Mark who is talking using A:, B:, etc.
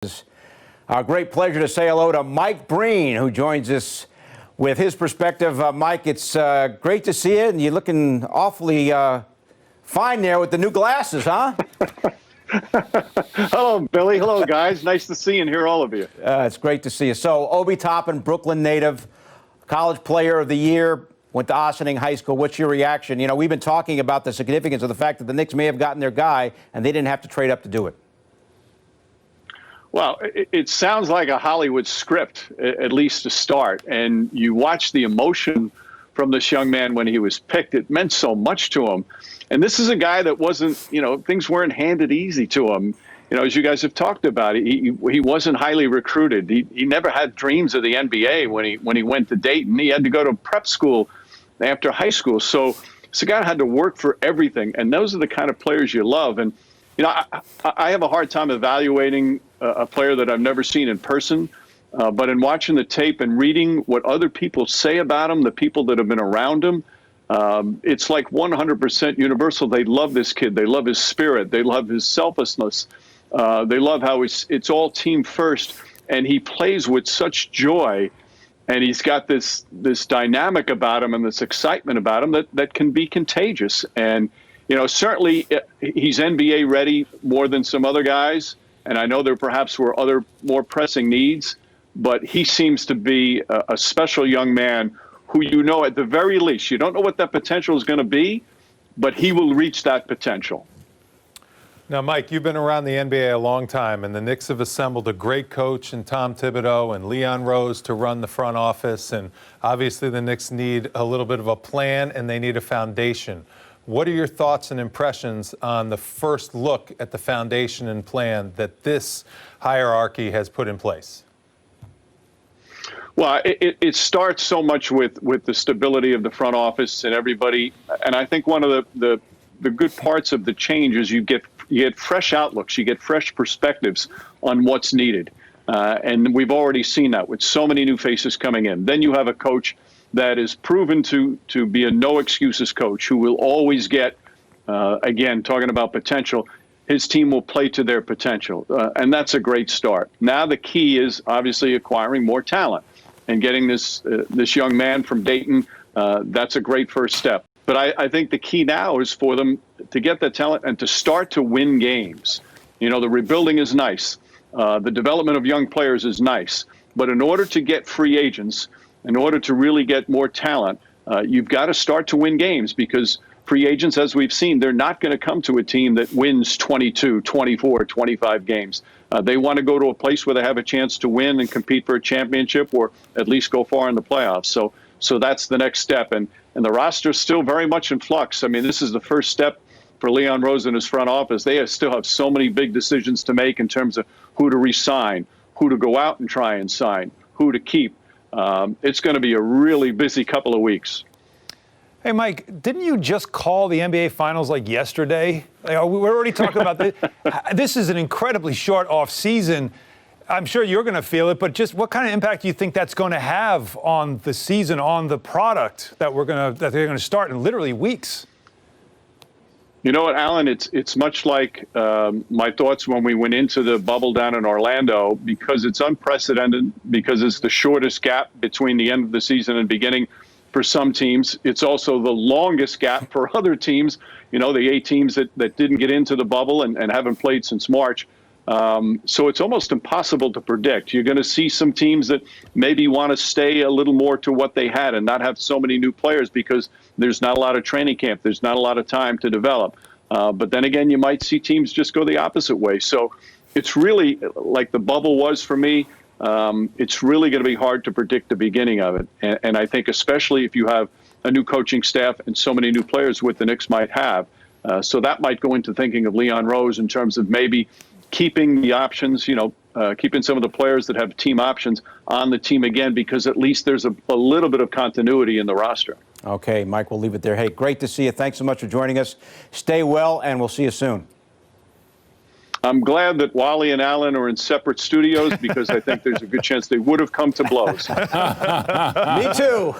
A: It's our great pleasure to say hello to Mike Breen, who joins us with his perspective. Mike, it's great to see you, and you're looking awfully fine there with the new glasses, huh?
B: Hello, Billy. Hello, guys. Nice to see and hear all of you.
A: It's great to see you. So, Obi Toppin, Brooklyn native, college player of the year, went to Ossining High School. What's your reaction? You know, we've been talking about the significance of the fact that the Knicks may have gotten their guy, and they didn't have to trade up to do it.
B: Well, it sounds like a Hollywood script, at least to start. And you watch the emotion from this young man when he was picked. It meant so much to him. And this is a guy that wasn't, things weren't handed easy to him. As you guys have talked about, he wasn't highly recruited. He never had dreams of the NBA when he went to Dayton. He had to go to prep school after high school. So it's a guy that had to work for everything. And those are the kind of players you love. And I have a hard time evaluating a player that I've never seen in person, but in watching the tape and reading what other people say about him, the people that have been around him, it's like 100% universal. They love this kid. They love his spirit. They love his selflessness. They love how it's all team first, and he plays with such joy, and he's got this dynamic about him and this excitement about him that can be contagious. And certainly he's NBA ready more than some other guys. And I know there perhaps were other more pressing needs, but he seems to be a special young man who, at the very least, you don't know what that potential is going to be, but he will reach that potential.
C: Now, Mike, you've been around the NBA a long time, and the Knicks have assembled a great coach in Tom Thibodeau and Leon Rose to run the front office. And obviously the Knicks need a little bit of a plan, and they need a foundation. What are your thoughts and impressions on the first look at the foundation and plan that this hierarchy has put in place?
B: Well, it starts so much with the stability of the front office and everybody. And I think one of the good parts of the change is you get fresh outlooks, you get fresh perspectives on what's needed. And we've already seen that with so many new faces coming in. Then you have a coach that is proven to be a no excuses coach who will always get, again, talking about potential, his team will play to their potential. And that's a great start. Now the key is obviously acquiring more talent and getting this young man from Dayton. That's a great first step. But I think the key now is for them to get the talent and to start to win games. The rebuilding is nice. The development of young players is nice. But in order to get free agents, in order to really get more talent, you've got to start to win games, because free agents, as we've seen, they're not going to come to a team that wins 22, 24, 25 games. They want to go to a place where they have a chance to win and compete for a championship, or at least go far in the playoffs. So that's the next step. And the roster is still very much in flux. I mean, this is the first step for Leon Rose and his front office. They still have so many big decisions to make in terms of who to re-sign, who to go out and try and sign, who to keep. It's going to be a really busy couple of weeks.
C: Hey, Mike, didn't you just call the NBA Finals like yesterday? We're already talking about this. This is an incredibly short offseason. I'm sure you're going to feel it, but just what kind of impact do you think that's going to have on the season, on the product that they're going to start in literally weeks?
B: You know what, Alan? It's much like my thoughts when we went into the bubble down in Orlando, because it's unprecedented, because it's the shortest gap between the end of the season and beginning for some teams. It's also the longest gap for other teams, the 8 teams that didn't get into the bubble and haven't played since March. So it's almost impossible to predict. You're going to see some teams that maybe want to stay a little more to what they had and not have so many new players, because there's not a lot of training camp. There's not a lot of time to develop. But then again, you might see teams just go the opposite way. So it's really like the bubble was for me. It's really going to be hard to predict the beginning of it. And I think especially if you have a new coaching staff and so many new players, what the Knicks might have. So that might go into thinking of Leon Rose in terms of maybe keeping the options, keeping some of the players that have team options on the team again, because at least there's a little bit of continuity in the roster.
A: Okay, Mike, we'll leave it there. Hey, great to see you. Thanks so much for joining us. Stay well, and we'll see you soon.
B: I'm glad that Wally and Alan are in separate studios, because I think there's a good chance they would have come to blows.
A: Me too.